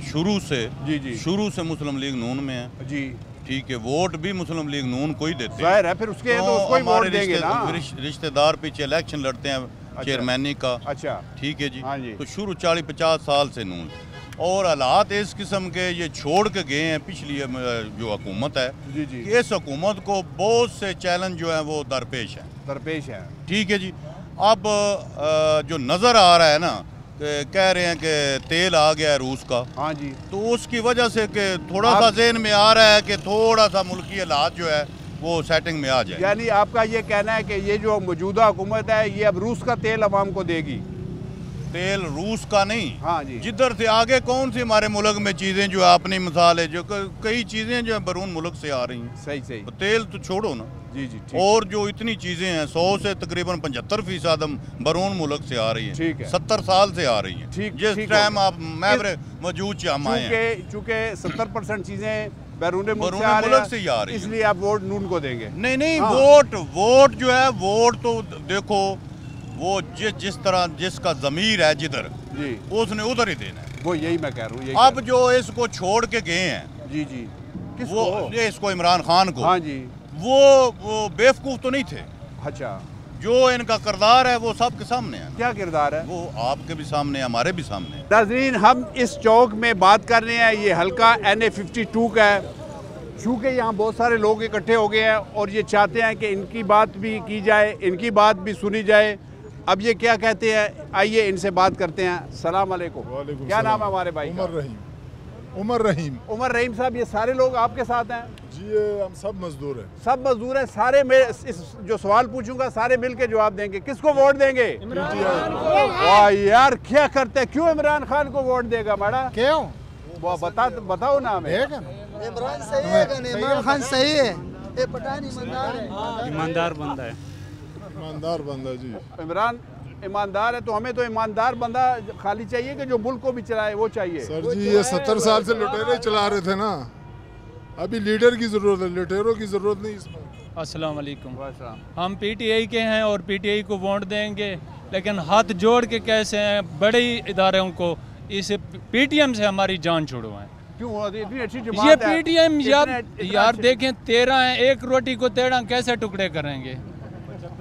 शुरू से जी मुस्लिम लीग नून में है जी, ठीक है, वोट भी मुस्लिम लीग नून को ही देते हैं। जाहिर है, फिर उसके तो उसको ही वोट देंगे ना। रिश्तेदार पीछे इलेक्शन लड़ते हैं चेयरमैनी का। अच्छा, ठीक है जी। हाँ जी। तो शुरू 40-50 साल से नून, और हालात इस किस्म के ये छोड़ के गए हैं पिछली जो हुकूमत है जी कि इस हुकूमत को बहुत से चैलेंज जो है वो दरपेश है। ठीक है जी। अब जो नज़र आ रहा है ना, कह रहे हैं कि तेल आ गया है रूस का। हाँ जी। तो उसकी वजह से कि थोड़ा सा ज़हन में आ रहा है कि थोड़ा सा मुल्की हालात जो है वो सेटिंग में आ जाए। यानी आपका ये कहना है कि ये जो मौजूदा हुकूमत है ये अब रूस का तेल अवाम को देगी? तेल रूस का नहीं, हाँ जी, जिधर से आगे कौन सी हमारे मुल्क में चीज़ें जो है, अपनी मिसाल है, जो कई चीज़ें जो है बैरून मुल्क से आ रही हैं। सही तो तेल तो छोड़ो ना जी। और जो इतनी चीज़ें हैं 100 से तकरीबन 75% हम बैरून मुल्क से आ रही हैं। ठीक है। 70 साल से आ रही हैं। जिस टाइम आप मैवरे मौजूद हम आए हैं, चूँकि 70% चीज़ें बैरून मुल्क से ही आ रही हैं, इसलिए आप वोट नून को देंगे? नहीं, वोट जो है, वोट तो देखो वो जिस तरह जिसका ज़मीर है जिधर जी, उसने उधर ही देना है। वो यही मैं कह रहा हूँ। अब जो इसको छोड़ के गए हैं जी, वो ये इसको इमरान खान को, हाँ जी, वो बेवकूफ़ तो नहीं थे। अच्छा, जो इनका किरदार है वो सबके सामने है। क्या किरदार है? वो आपके भी सामने है, हमारे भी सामने है। नाज़रीन, हम इस चौक में बात कर रहे हैं, ये हल्का NA52 का है। चूँकि यहाँ बहुत सारे लोग इकट्ठे हो गए हैं और ये चाहते हैं कि इनकी बात भी की जाए, इनकी बात भी सुनी जाए। अब ये क्या कहते हैं, आइए इनसे बात करते हैं। सलाम अलैकुम। क्या नाम है हमारे भाई? उमर रहीम साहब, ये सारे लोग आपके साथ हैं? जी, ये हम सब मजदूर हैं। सब मजदूर हैं सारे। मैं इस जो सवाल पूछूंगा सारे मिल के जवाब देंगे। किसको वोट देंगे? वाह यार, क्या करते हैं? क्यों इमरान खान को वोट देगा मैडम? क्यों? वो बताओ ना हमें। इमरान सही है, इमरान खान सही है, ये पठान ईमानदार बंदा है। ईमानदार बंदा जी। इमरान ईमानदार है, तो हमें तो ईमानदार बंदा खाली चाहिए कि जो मुल्क को भी चलाए, वो चाहिए। सर जी, ये 70 साल से लुटेरे चला रहे थे ना, अभी लीडर की जरूरत है, लुटेरों की जरूरत नहीं इसमें। अस्सलाम वालेकुम। हम PTI के हैं और PTI को वोट देंगे, लेकिन हाथ जोड़ के कैसे हैं बड़े इदारों को, इस PTM से हमारी जान छुड़वाएं। क्यों? इतनी अच्छी ये PTM यार देखें, 13 है, एक रोटी को 13 कैसे टुकड़े करेंगे?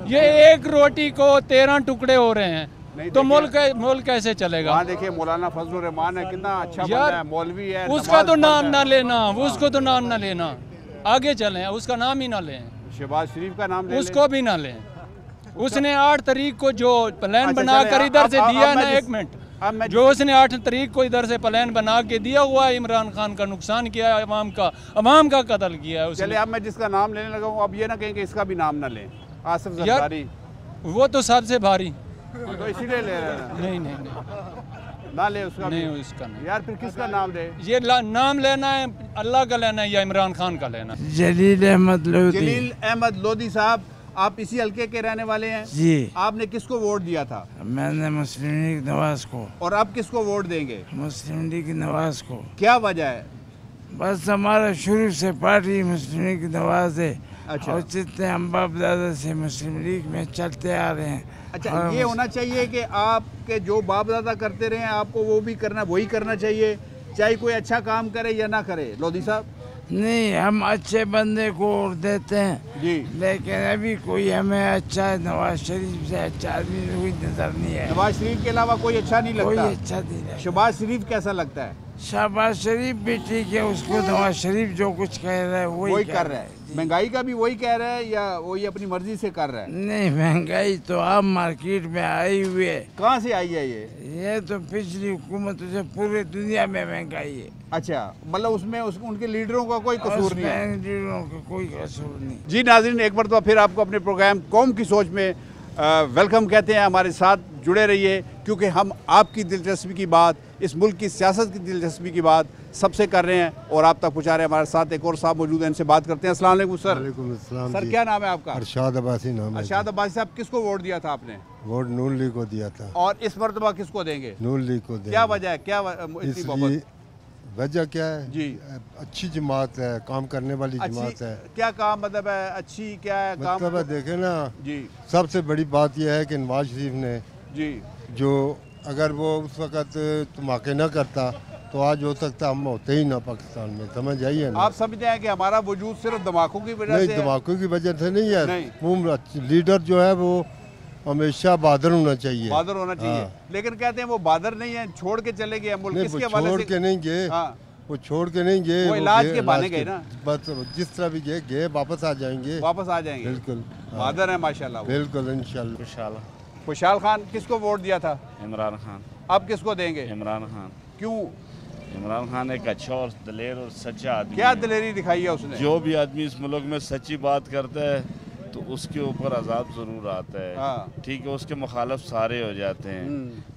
ये एक रोटी को 13 टुकड़े हो रहे हैं, तो मुल्क कैसे चलेगा? वहाँ देखिए मौलाना फजलुर रहमान है, कितना अच्छा बंदा है, मौलवी है। उसका तो नाम ना लेना, उसको तो नाम ना लेना, आगे चलें, उसका नाम ही ना लें। शहबाज शरीफ का नाम उसको भी ना लें। उसने 8 तारीख को जो प्लान बनाकर इधर से दिया ना, 1 मिनट, जो उसने 8 तारीख को इधर से प्लान बना के दिया हुआ है, इमरान खान का नुकसान किया है, अवाम का कत्ल किया है। चलिए, अब मैं जिसका नाम लेने लगा हूँ, अब ये ना कहें कि इसका भी नाम ना लें। आसिफ जरदारी, वो तो सबसे भारी, तो इसीलिए ले रहे हैं। नहीं ना ले उसका नहीं, उसका नहीं। यार फिर किसका नाम ले? ये नाम लेना है, अल्लाह का लेना है या इमरान खान का लेना? जलील अहमद लोधी साहब, आप इसी हल्के के रहने वाले हैं जी। आपने किसको वोट दिया था? मैंने मुस्लिम लीग नवाज को। और अब किसको वोट देंगे? मुस्लिम लीग नवाज को। क्या वजह है? बस हमारा शुरू से पार्टी मुस्लिम लीग नवाज है। अच्छा। और जितने हम बाप दादा से मुस्लिम लीग में चलते आ रहे हैं। अच्छा, ये होना चाहिए कि आपके जो बाप दादा करते रहे हैं, आपको वो भी वही करना चाहिए, चाहे कोई अच्छा काम करे या ना करे। लोधी साहब, नहीं, हम अच्छे बंदे को वोट देते हैं जी, लेकिन अभी कोई हमें अच्छा नवाज शरीफ से अच्छा आदमी कोई नजर नहीं है। नवाज शरीफ के अलावा कोई अच्छा नहीं लगता? कोई अच्छा नहीं लगता। शहबाज शरीफ कैसा लगता है? शहबाज शरीफ भी ठीक है, उसको नवाज शरीफ जो कुछ कह रहा है वही कर रहा है। महंगाई का भी वही कह रहा है या वही अपनी मर्जी से कर रहा है? नहीं, महंगाई तो आम मार्केट में आई हुई है। कहाँ से आई है ये तो पिछली हुकूमत से पूरे दुनिया में महंगाई है। अच्छा, मतलब उसमें उनके लीडरों का कोई कसूर नहीं है? लीडरों का कोई कसूर नहीं। जी नाज़रीन, एक बार तो फिर आपको अपने प्रोग्राम कौम की सोच में वेलकम कहते हैं। हमारे साथ जुड़े रहिए, क्योंकि हम आपकी दिलचस्पी की बात, इस मुल्क की सियासत की दिलचस्पी की बात सबसे कर रहे हैं और आप तक पहुँचा रहे हैं। हमारे साथ एक और साहब मौजूद हैं, इनसे बात करते हैं। अस्सलाम वालेकुम सर। वालेकुम अस्सलाम। सर, क्या नाम है आपका? अरशाद अब्बासी नाम है। अरशाद अब्बासी साहब, किसको वोट दिया था आपने? वोट नून लीग को दिया था। और इस मरतबा किसको देंगे? नून लीग को देंगे। क्या वजह है? क्या इतनी मोहब्बत? वजह क्या है जी? अच्छी जमात है, काम करने वाली जमात है। क्या काम मतलब है? अच्छी क्या है मतलब? देखे ना जी, सबसे बड़ी बात यह है कि नवाज शरीफ ने जी जो अगर वो उस वक़्त धमाके न करता तो आज हो सकता हम होते ही ना पाकिस्तान में, समझ आइए ना। आप समझते हैं कि हमारा वजूद सिर्फ धमाकों की वजह से? नहीं, धमाकों की वजह से नहीं है। लीडर जो है वो हमेशा बहादुर होना चाहिए। बहादुर होना चाहिए। लेकिन कहते हैं वो बहादुर नहीं है, छोड़ के चले गए मुल्क। किसके हवाले से? छोड़ के नहीं गए, वो छोड़ के नहीं गए, वो इलाज के बहाने गए ना। बस जिस तरह भी गए वापस आ जाएंगे। वापस आ जाएंगे, बिल्कुल। बहादुर है माशाल्लाह। बिल्कुल, इंशाल्लाह। खुशहाल खान किसको वोट दिया था? इमरान खान। अब किसको देंगे? इमरान खान। क्यों? इमरान खान एक अच्छा और दलेर और सच्चा आदमी। क्या दलेरी दिखाई है उसने? जो भी आदमी इस मुल्क में सच्ची बात करता है तो उसके ऊपर अजाब ज़रूर आता है। ठीक है, उसके मुखालफ सारे हो जाते हैं।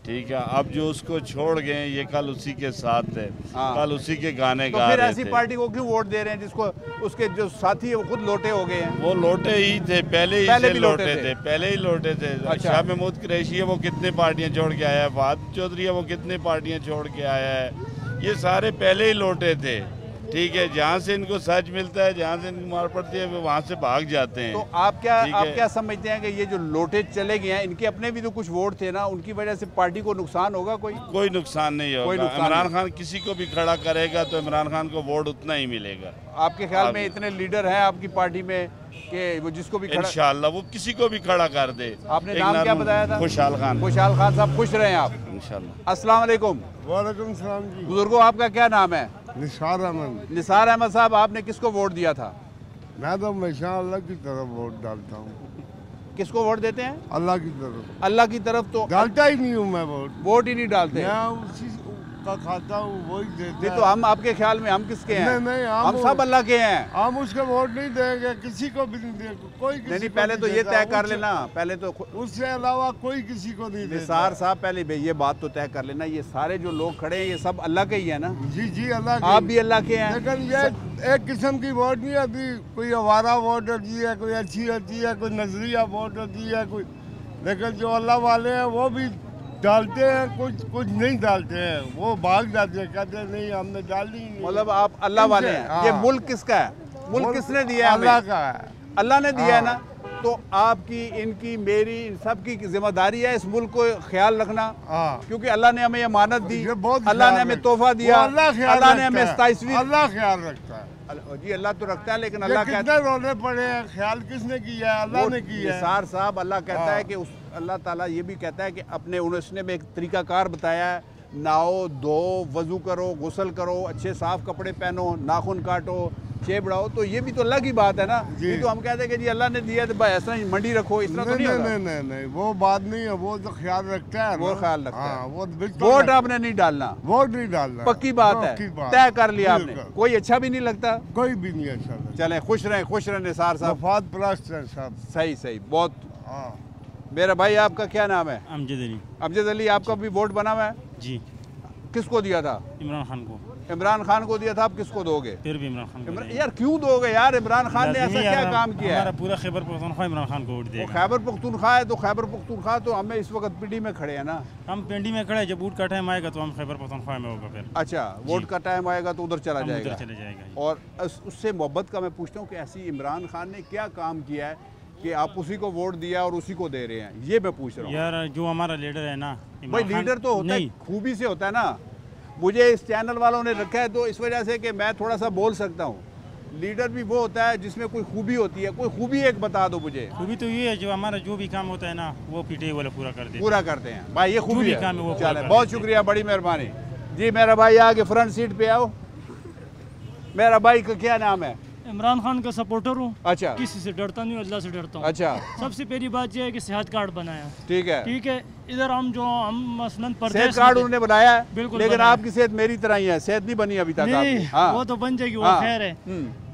ठीक है, अब जो उसको छोड़ गए ये कल उसी के साथ है, कल उसी के गाने गा रहे थे। फिर ऐसी पार्टी को क्यों वोट दे रहे हैं जिसको उसके जो साथी है वो खुद लोटे हो गए हैं? वो लोटे ही थे, पहले ही लोटे थे, पहले ही लोटे थे। शाह महमूद कुरैशी है, वो कितनी पार्टियां छोड़ के आया है। फहद चौधरी है, वो कितनी पार्टियां छोड़ के आया है। ये सारे पहले ही लोटे थे। ठीक है, जहाँ से इनको सच मिलता है, जहाँ से इनको मार पड़ती है, वो वहाँ से भाग जाते हैं। तो आप क्या समझते हैं कि ये जो लोटे चले गए हैं, इनके अपने भी तो कुछ वोट थे ना, उनकी वजह से पार्टी को नुकसान होगा? कोई नुकसान नहीं होगा। इमरान खान किसी को भी खड़ा करेगा तो इमरान खान को वोट उतना ही मिलेगा। आपके ख्याल में इतने लीडर हैं आपकी पार्टी में कि वो जिसको भी इंशाल्लाह वो किसी को भी खड़ा कर दे। आपने नाम क्या बताया था? खुशहाल खान। खुशहाल खान साहब, खुश रहें आप इंशाल्लाह। अस्सलाम वालेकुम। वालेकुम सलाम जी। बुजुर्गों, आपका क्या नाम है? निसार अहमद। निसार अहमद साहब, आपने किसको वोट दिया था? मैं तो हमेशा अल्लाह की तरफ वोट डालता हूँ। किसको वोट देते हैं? अल्लाह की तरफ। अल्लाह की तरफ तो डालता ही नहीं हूँ मैं वोट ही नहीं डालते। मैं उसी का खाता हूँ, वही देते हैं। तो हम आपके ख्याल में हम किसके हैं? नहीं, हम सब अल्लाह के हैं। हम उसके वोट नहीं देंगे, किसी को भी नहीं देंगे, कोई नहीं। पहले तो ये तय कर लेना, पहले तो उससे अलावा कोई किसी को नहीं देगा। निसार साहब, पहले ये बात तो तय कर लेना, ये सारे जो लोग खड़े हैं ये सब अल्लाह के ही है ना? जी जी, अल्लाह के। आप भी अल्लाह के हैं। लेकिन ये एक किस्म की वोट नहीं होती, कोई आवारा वोट होती है, कोई अच्छी होती है, कोई नजरिया वोट होती है, कोई। लेकिन जो अल्लाह वाले हैं वो भी डालते हैं, कुछ नहीं डालते हैं, वो भाग जाते हैं, कहते हैं नहीं हमने डाली नहीं। मतलब आप अल्लाह वाले हैं। ये मुल्क किसका है? मुल्क किसने दिया है? अल्लाह का है। अल्लाह ने दिया है ना। तो आपकी, इनकी, मेरी, इन सब की जिम्मेदारी है इस मुल्क को ख्याल रखना, क्योंकि अल्लाह ने हमें अमानत दी, अल्लाह ने हमें तोहफा दिया, अल्लाह ने हमें 27वीं। अल्लाह ख्याल रखता है जी, अल्लाह तो रखता है, लेकिन अल्लाह कितने रोने पड़े हैं, ख्याल किसने किया है? अल्लाह ने किया है। निसार साहब, अल्लाह कहता है कि अल्लाह ताला ये भी कहता है कि अपने उसने में एक तरीकाकार बताया है, नहाओ, धो, वज़ू करो, गुस्ल करो, अच्छे साफ कपड़े पहनो, नाखून काटो, शेव बढ़ाओ। तो ये भी तो अलग ही बात है ना। ये तो हम कहते हैं कि जी अल्लाह ने दिया तो ऐसा ही मंडी रखो, इतना तो नहीं होगा। नहीं, वो बात नहीं है, वो तो ख्याल रखता है, वो ख्याल रखता है। वोट आपने नहीं डालना, वोट नहीं डालना, पक्की बात है, तय कर लिया आपने। कोई अच्छा भी नहीं लगता? कोई भी नहीं अच्छा लगता। चले, खुश रहें निसार साहब। वफाद परस्त है साहब। सही, बहुत। मेरा भाई, आपका क्या नाम है? अमजद अली। अमजद अली, आपका भी वोट बना हुआ है? जी। किसको दिया था? इमरान खान को। इमरान खान को दिया था, आप किसको दोगे? फिर भी इमरान खान को। यार क्यों दोगे यार? इमरान खान ने ऐसा क्या काम किया है? हमारा पूरा खैबर पख्तूनख्वा इमरान खान को वोट देगा। खैबर पख्तूनख्वा है तो खैबर पख्तूनख्वा तो हमें इस वक्त पिंडी में खड़े हैं ना। हम पिंडी में खड़े, जब वोट का टाइम आएगा तो हम खैबर पख्तूनख्वा में होगा फिर। अच्छा, वोट का टाइम आएगा तो उधर चला जाएगा। और उससे मोहब्बत का मैं पूछता हूँ कि ऐसी इमरान खान ने क्या काम किया है कि आप उसी को वोट दिया और उसी को दे रहे हैं? ये मैं पूछ रहा हूँ यार। जो हमारा लीडर है ना, भाई लीडर तो होता है, खूबी से होता है ना। मुझे इस चैनल वालों ने रखा है तो इस वजह से कि मैं थोड़ा सा बोल सकता हूँ। लीडर भी वो होता है जिसमें कोई खूबी होती है। कोई खूबी एक बता दो मुझे। खूबी तो ये है, जो हमारा जो भी काम होता है ना, वो पीटे वाला पूरा करते हैं भाई, ये खूबी है। काम है वो। चले, बहुत शुक्रिया, बड़ी मेहरबानी जी। मेरा भाई आगे फ्रंट सीट पे आओ। मेरा भाई का क्या नाम है? इमरान खान का सपोर्टर हूँ। अच्छा। किसी से डरता नहीं, अल्लाह से डरता हूँ। अच्छा। सबसे पहली बात यह है कि सेहत कार्ड बनाया। ठीक है। इधर हम मसलन सेहत कार्ड उन्होंने बनाया है, बिल्कुल, लेकिन आपकी सेहत मेरी तरह ही है, सेहत नहीं बनी अभी तक। नहीं, वो तो बन जाएगी, वो खैर है।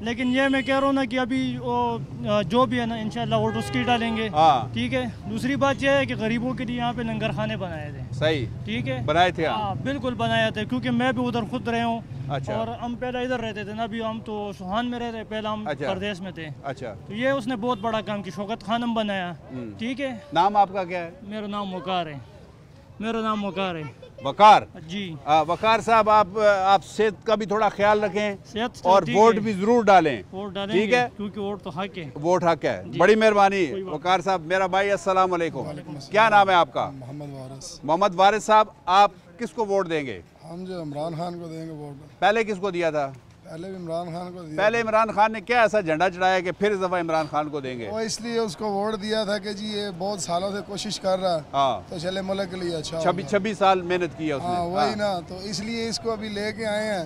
लेकिन ये मैं कह रहा हूँ ना कि अभी वो जो भी है ना, इंशाल्लाह वोट उसकी डालेंगे। ठीक है। दूसरी बात यह है कि गरीबों के लिए यहाँ पे लंगर खाने बनाए थे। सही। ठीक है, बनाए थे। बिल्कुल बनाए थे, क्योंकि मैं भी उधर खुद रहे हूँ। अच्छा। और हम पहले इधर रहते थे ना, अभी हम तो सुहान में रहते, पहले हम प्रदेश में थे। अच्छा। तो ये उसने बहुत बड़ा काम किया, शौकत खानम बनाया। ठीक है। नाम आपका क्या है? मेरा नाम वकार है। वकार जी। वकार साहब, आप सेहत का भी थोड़ा ख्याल रखें और वोट भी जरूर डालें। ठीक है, क्योंकि वोट तो हक है। वोट हक है। बड़ी मेहरबानी वकार साहब। मेरा भाई अस्सलाम वालेकुम। क्या नाम है आपका? मोहम्मद वारिस। वारिस। मोहम्मद वारिस साहब, आप किसको वोट देंगे? हम जो इमरान खान को देंगे वोट। पहले किसको दिया था? पहले भी इमरान खान को दिया। पहले इमरान खान ने क्या ऐसा झंडा चढ़ाया कि फिर इस दफा इमरान खान को देंगे? वो इसलिए उसको वोट दिया था कि जी ये बहुत सालों से कोशिश कर रहा है। हाँ। तो चले मुल्क के लिए अच्छा। 26 साल मेहनत की है उसने। हाँ वही ना, तो इसलिए इसको अभी लेके आए हैं।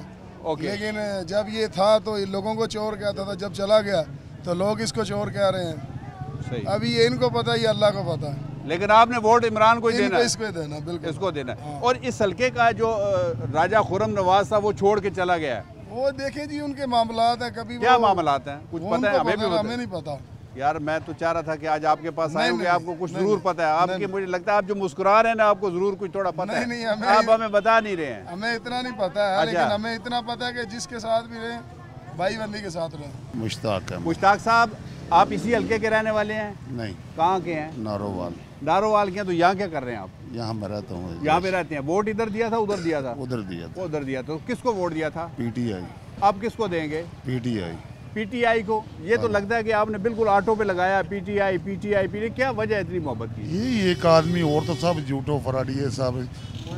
लेकिन जब ये था तो लोगों को चोर कहता था, जब चला गया तो लोग इसको चोर कह रहे हैं। अभी ये इनको पता है, ये अल्लाह को पता है। लेकिन आपने वोट इमरान को ही देना है? इसको देना, बिल्कुल इसको देना। और इस हल्के का जो राजा खुर्रम नवाज था वो छोड़ के चला गया है। वो देखे जी उनके मामलात हैं, कभी क्या मामलात हैं कुछ पता है? हमें नहीं पता यार। मैं तो चाह रहा था कि आज आपके पास आए होंगे, आपको कुछ जरूर पता है। आपके मुझे लगता है आप जो मुस्कुरा रहे हैं ना, आपको जरूर कुछ थोड़ा पता है। नहीं, आप हमें बता नहीं रहे हैं। हमें इतना नहीं पता है। लेकिन हमें इतना पता है कि जिसके साथ भी रहे भाई बंदी के साथ रहे। मुश्ताक है। मुश्ताक साहब, आप इसी हल्के के रहने वाले हैं? नहीं। कहाँ के हैं? नारोवाल। नारोवाल के हैं। तो यहाँ क्या कर रहे हैं आप? यहाँ मैं रहता हूँ। यहाँ पे रहते हैं। वोट इधर दिया था उधर दिया था? उधर दिया था। उधर दिया। तो किसको वोट दिया था? PTI। आप किसको देंगे? PTI। PTI को? ये तो लगता है कि आपने बिल्कुल ऑटो पे लगाया PTI। क्या वजह है इतनी मोहब्बत की? ये एक आदमी और तो सब झूठो फराडी है, सब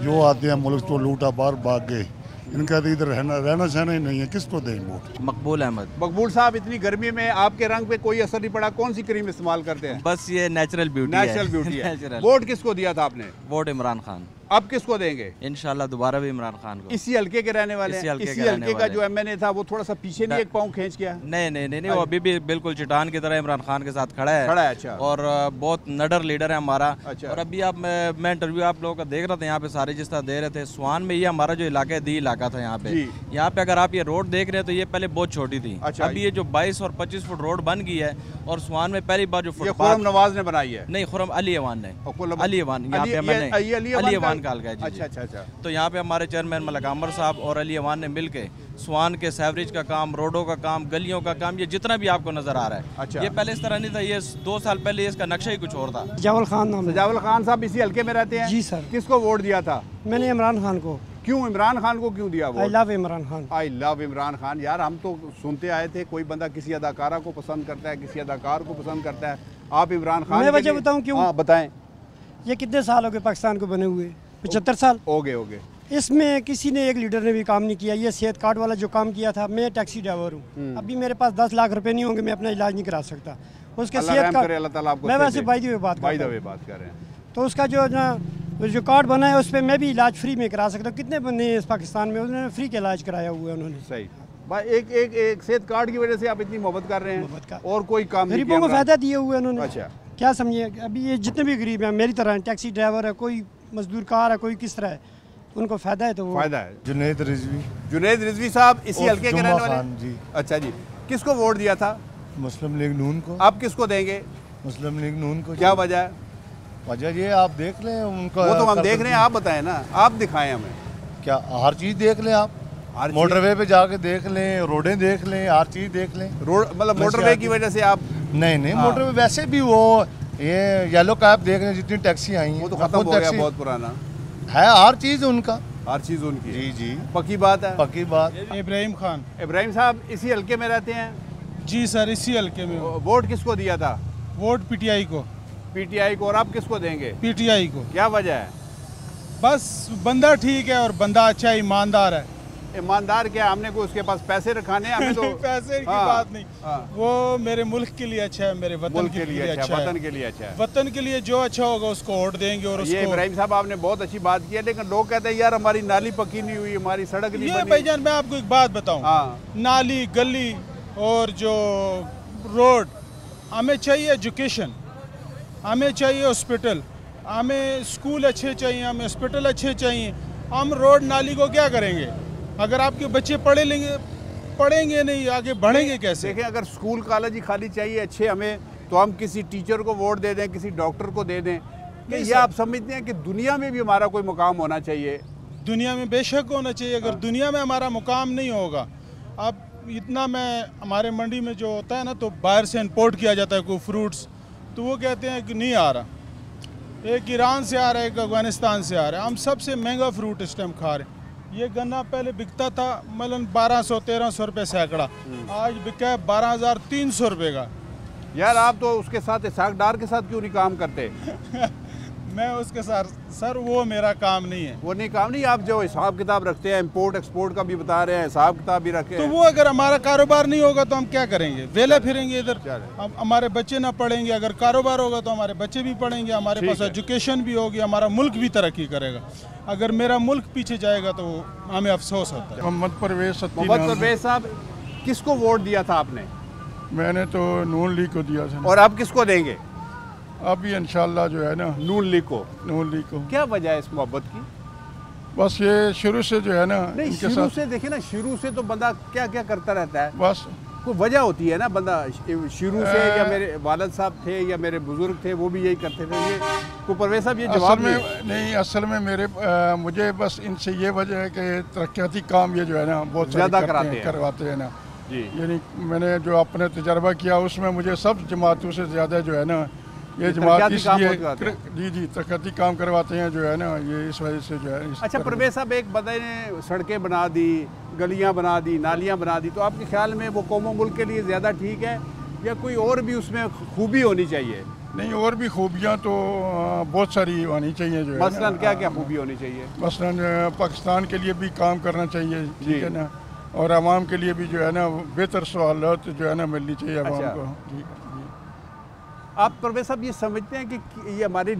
जो आते हैं मुल्क तो लूटा बार भाग गए। इनका तो इधर रहना सहना ही नहीं है। किसको दें वोट? मकबूल अहमद। मकबूल साहब, इतनी गर्मी में आपके रंग पे कोई असर नहीं पड़ा? कौन सी क्रीम इस्तेमाल करते हैं? बस ये नेचुरल ब्यूटी है। वोट किसको दिया था आपने? वोट इमरान खान। अब किसको देंगे? इंशाल्लाह दोबारा भी इमरान खान को। इसी हल्के के रहने वाले हैं? इसी हल्के का जो MNA था वो थोड़ा सा पीछे नहीं एक पाँव खींच गया? नहीं, वो अभी भी बिल्कुल चट्टान की तरह इमरान खान के साथ खड़ा है। अच्छा। और बहुत नडर लीडर है हमारा। अच्छा। और अभी मैं इंटरव्यू आप लोगों का देख रहे थे, यहाँ पे सारे जिस तरह दे रहे थे। स्वान में ये हमारा जो इलाका है, दी इलाका था यहाँ पे। यहाँ पे अगर आप ये रोड देख रहे हैं तो ये पहले बहुत छोटी थी। अच्छा। अभी ये जो 22 और 25 फुट रोड बन गई है। और स्वान में पहली बार जो खुर्रम नवाज ने बनाई है? नहीं, खुर्रम अली अवान ने। अली अवान यहाँ पे अली अवान काल का है। अच्छा। तो यहाँ पे हमारे चेयरमैन मलक आमर साहब और अली अवान ने मिलके स्वान के सेवरेज का काम, रोडों का काम, गलियों का काम, ये जितना भी आपको नजर आ रहा है। अच्छा। ये पहले इस तरह नहीं था। ये 2 साल पहले इसका नक्शा ही कुछ और था। सजावल खान नाम। सजावल खान साहब इसी हल्के में रहते हैं? जी सर। किसको वोट दिया था? मैंने इमरान खान को। क्यों इमरान खान को क्यों दिया? I love Imran Khan. I love Imran Khan. यार हम तो सुनते आए थे कोई बंदा किसी अदाकारा को पसंद करता है, किसी अदाकार को पसंद करता है। आप इमरान खान? मैं वजह बताऊं क्यों? हाँ बताएं। ये कितने साल हो गए पाकिस्तान को बने हुए? 75 साल हो गए। इसमें किसी ने, एक लीडर ने भी काम नहीं किया। ये सेहत कार्ड वाला जो काम किया था, मैं टैक्सी ड्राइवर हूँ। अभी मेरे पास 10 लाख रुपए नहीं होंगे, मैं अपना इलाज नहीं करा सकता। उसके सेहत कार्ड, मैं वैसे बाय द वे बात कर रहा हूँ। तो उसका जो कार्ड बना है उस पर मैं भी इलाज फ्री में करा सकता हूँ। कितने बंदे हैं इस पाकिस्तान में, उन्होंने फ्री का इलाज कराया हुआ है उन्होंने। सही। एक सेहत कार्ड की वजह से आप इतनी मोहब्बत कर रहे हैं और कोई काम नहीं? गरीबों को फायदा दिए हुए उन्होंने। अच्छा। क्या समझिए, अभी ये जितने भी गरीब हैं मेरी तरह, टैक्सी ड्राइवर है, कोई मजदूर कार है, कोई किस तरह है, उनको फायदा है। तो वो फायदा है। जुनैद रिजवी। जुनैद रिजवी साहब इसी हल्के के रहने वाले? जी। अच्छा जी। किसको वोट दिया था? मुस्लिम लीग नून को। आप किसको देंगे? मुस्लिम लीग नून को। क्या वजह है? वजह ये आप देख लें उनका। वो तो हम देख रहे हैं, आप बताएं ना, आप दिखाएं हमें। क्या हर चीज़ देख लें आप? मोटरवे पे जाके देख लें, रोडें देख लें, हर चीज़ देख लें। रोड मतलब मोटरवे की वजह से आप? नहीं, मोटरवे वैसे भी वो ये येलो कैब देख लें, जितनी टैक्सी आई हैं वो तो खत्म हो गया, बहुत पुराना है। हर चीज़ उनका, हर चीज़ उनकी। जी। पक्की बात है। पक्की बात। इब्राहिम खान। इब्राहिम साहब इसी हल्के में रहते हैं? जी सर, इसी हल्के में। वोट किसको दिया था? वोट PTI को। PTI को। और आप किसको देंगे? PTI को। क्या वजह है? बस बंदा ठीक है और बंदा अच्छा ईमानदार है। ईमानदार क्या, हमने कोई उसके पास पैसे रखाने हमें तो पैसे की बात नहीं। वो मेरे मुल्क के लिए अच्छा है, मेरे वतन के लिए अच्छा है। वतन के लिए अच्छा है। वतन के लिए जो अच्छा होगा उसको वोट देंगे। और ये इब्राहिम साहब आपने बहुत अच्छी बात की है, लेकिन लोग कहते हैं यार हमारी नाली पक्की नहीं हुई, हमारी सड़क नहीं बनी। भाईजान मैं आपको एक बात बताऊं, नाली, गली और जो रोड, हमें चाहिए एजुकेशन, हमें चाहिए हॉस्पिटल, हमें स्कूल अच्छे चाहिए, हमें हॉस्पिटल अच्छे चाहिए। हम रोड नाली को क्या करेंगे अगर आपके बच्चे पढ़ेंगे नहीं, आगे बढ़ेंगे कैसे? देखें, अगर स्कूल कॉलेज ही खाली चाहिए अच्छे हमें, तो हम किसी टीचर को वोट दे दें, किसी डॉक्टर को दे दें। कि ये आप समझते हैं कि दुनिया में भी हमारा कोई मुकाम होना चाहिए? दुनिया में बेशक होना चाहिए। अगर दुनिया में हमारा मुकाम नहीं होगा, अब इतना हमारे मंडी में जो होता है ना, तो बाहर से इंपोर्ट किया जाता है कोई फ्रूट्स, तो वो कहते हैं कि नहीं आ रहा। एक ईरान से आ रहा है, एक अफगानिस्तान से आ रहा है। हम सबसे महंगा फ्रूट इस टाइम खा रहे हैं। ये गन्ना पहले बिकता था मतलब 1200-1300 रुपये सैकड़ा, आज बिका है 12,300 रुपये का। यार आप तो उसके साथ इसहाक डार के साथ क्यों नहीं काम करते? मैं उसके साथ सर वो मेरा काम नहीं है। वो नहीं काम नहीं, आप जो हिसाब किताब रखते हैं, इंपोर्ट एक्सपोर्ट का भी बता रहे हैं, हिसाब किताब भी रखे तो वो अगर हमारा कारोबार नहीं होगा तो हम क्या करेंगे, वेले फिरेंगे इधर, हमारे बच्चे ना पढ़ेंगे। अगर कारोबार होगा तो हमारे बच्चे भी पढ़ेंगे, हमारे पास एजुकेशन भी होगी, हमारा मुल्क भी तरक्की करेगा। अगर मेरा मुल्क पीछे जाएगा तो हमें अफसोस होता है। मोहम्मद परवेज साहब, किसको वोट दिया था आपने? मैंने तो नून लीग को दिया था। और अब किसको देंगे? अभी इंशाल्लाह जो है ना नून लीग को। नून लीग को। क्या वजह है इस मोहब्बत की? बस ये शुरू से जो है ना, नहीं शुरू से देखे ना, शुरू से तो बंदा क्या क्या करता रहता है, बस कोई वजह होती है ना। बंदा शुरू से या मेरे वालिद साहब थे या मेरे बुजुर्ग थे वो भी यही करते थे, ये को परवेज साहब ये जवाब नहीं असल में मेरे मुझे बस इनसे ये वजह है कि तरक्याती काम ये जो है ना बहुत ज़्यादा करवाते हैं ना जी। यानी मैंने जो अपने तजर्बा किया उसमें मुझे सब जमातों से ज़्यादा जो है ना ये जमात इसलिए जी तरक्याती काम करवाते हैं जो है ना, ये इस वजह से जो है। अच्छा परवेज साहब, एक बंदे ने सड़कें बना दी, गलियां बना दी, नालियां बना दी, तो आपके ख्याल में वो कौम मुल्क के लिए ज़्यादा ठीक है या कोई और भी उसमें खूबी होनी चाहिए? नहीं, और भी खूबियाँ तो बहुत सारी होनी चाहिए जो है। मसलन क्या क्या खूबी होनी चाहिए? मसलन पाकिस्तान के लिए भी काम करना चाहिए, ठीक है ना, और आवाम के लिए भी जो है ना बेहतर सहूलत जो है ना मिलनी चाहिए आवाम को। आप परवेज साहब ये समझते हैं कि ये हमारे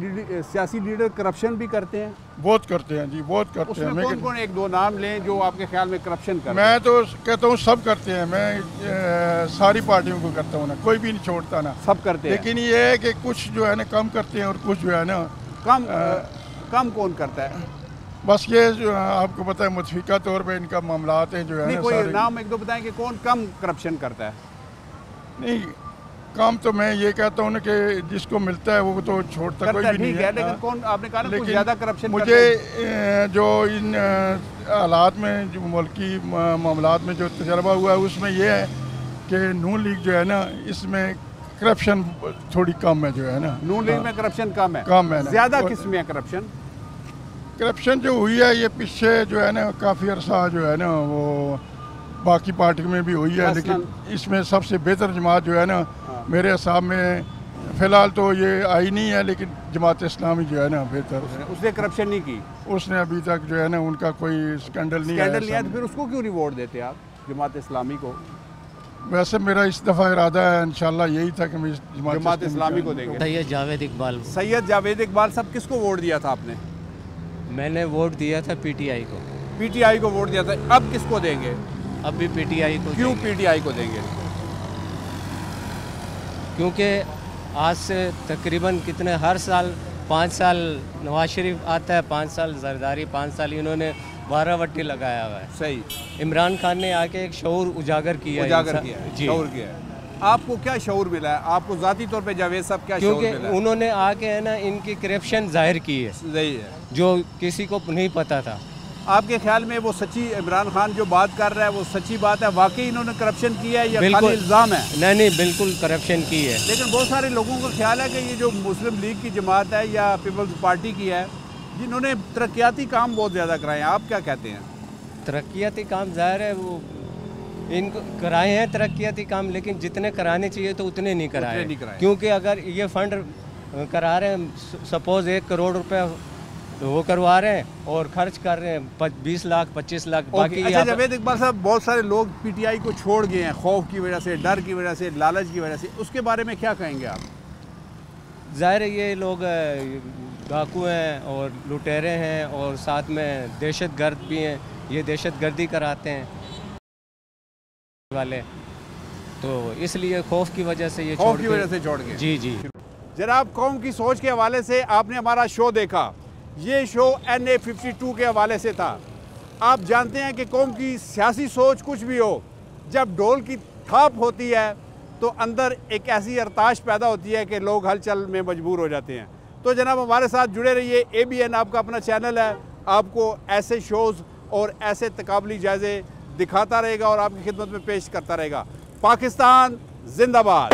सियासी लीडर करप्शन भी करते हैं? बहुत करते हैं जी, बहुत करते हैं। कौन कौन एक दो नाम लें जो आपके ख्याल में करप्शन करते हैं? मैं तो कहता हूँ सब करते हैं, मैं सारी पार्टियों को करता हूँ ना, कोई भी नहीं छोड़ता ना, सब करते हैं। लेकिन ये है कि कुछ जो है ना कम करते हैं और कुछ जो है ना कम कौन करता है? बस ये जो आपको पता है मुतफिका तौर पे इनका मामलात हैं जो है ना। कोई नाम एक दो बताएं कि कौन कम करप्शन करता है? नहीं, काम तो मैं ये कहता हूँ ना कि जिसको मिलता है वो तो छोड़ता कोई भी नहीं है। लेकिन कौन, आपने कहा ना कुछ ज़्यादा करप्शन मुझे जो इन हालात में जो मुल्की मामलात में जो तजर्बा हुआ है उसमें ये है कि नून लीग जो है ना इसमें करप्शन थोड़ी कम है जो है ना। नून लीग में करप्शन कम है? कम है ना। ज़्यादा किस में करप्शन? करप्शन जो हुई है ये पीछे जो है ना काफ़ी अरसा जो है ना वो बाकी पार्टी में भी हुई है, लेकिन इसमें सबसे बेहतर जमात जो है ना मेरे हिसाब में फ़िलहाल तो ये आई नहीं है, लेकिन जमात इस्लामी जो है ना बेहतर। उसने करप्शन नहीं की? उसने अभी तक जो है ना उनका कोई स्कैंडल नहीं है। तो फिर उसको क्यों नहीं वोट देते आप, जमात इस्लामी को? वैसे मेरा इस दफ़ा इरादा है इंशाल्लाह यही था कि मैं जमात इस्लामी को देंगे। सैयद जावेद इकबाल। सैयद जावेद इकबाल साहब, किसको वोट दिया था आपने? मैंने वोट दिया था पीटीआई को। पीटीआई को वोट दिया था, अब किसको देंगे? अब भी पीटीआई को। क्यों पीटीआई को देंगे? क्योंकि आज से तकरीबन कितने हर साल 5 साल नवाज शरीफ आता है, 5 साल जरदारी, 5 साल इन्होंने 12 वट्टी लगाया हुआ है। सही। इमरान खान ने आके एक शऊर उजागर किया है जी। शऊर किया है। आपको क्या शऊर मिला है? आपको ज़ाती तौर पे जावेद साहब क्या शऊर मिला है? क्योंकि उन्होंने आके है ना इनकी करप्शन जाहिर की है, सही है, जो किसी को नहीं पता था। आपके ख्याल में वो सच्ची, इमरान खान जो बात कर रहा है वो सच्ची बात है, वाकई इन्होंने करप्शन किया है या खाली इल्ज़ाम है? नहीं, बिल्कुल करप्शन की है। लेकिन बहुत सारे लोगों का ख्याल है कि ये जो मुस्लिम लीग की जमात है या पीपल्स पार्टी की है, जिन्होंने तरक्याती काम बहुत ज़्यादा कराए हैं, आप क्या कहते हैं? तरक्याती काम ज़ाहिर है वो इनको कराए हैं तरक्याती काम, लेकिन जितने कराने चाहिए तो उतने नहीं कराए। क्योंकि अगर ये फंड करा रहे हैं, सपोज़ 1 करोड़ रुपए वो करवा रहे हैं और खर्च कर रहे हैं 20 लाख 25 लाख बाकी। अच्छा जावेद इकबाल साहब, बहुत सारे लोग पीटीआई को छोड़ गए हैं खौफ की वजह से, डर की वजह से, लालच की वजह से, उसके बारे में क्या कहेंगे आप? ज़ाहिर है ये लोग डाकू हैं और लुटेरे हैं और साथ में दहशतगर्द भी हैं, ये दहशतगर्दी कराते हैं वाले, तो इसलिए खौफ की वजह से ये छोड़ गए। जी जी। जनाब, कौम की सोच के हवाले से आपने हमारा शो देखा। ये शो NA52 के हवाले से था। आप जानते हैं कि कौम की सियासी सोच कुछ भी हो, जब ढोल की थाप होती है तो अंदर एक ऐसी अरताश पैदा होती है कि लोग हलचल में मजबूर हो जाते हैं। तो जनाब हमारे साथ जुड़े रहिए। ABN आपका अपना चैनल है, आपको ऐसे शोज़ और ऐसे तकाबली जायज़े दिखाता रहेगा और आपकी खिदमत में पेश करता रहेगा। पाकिस्तान जिंदाबाद।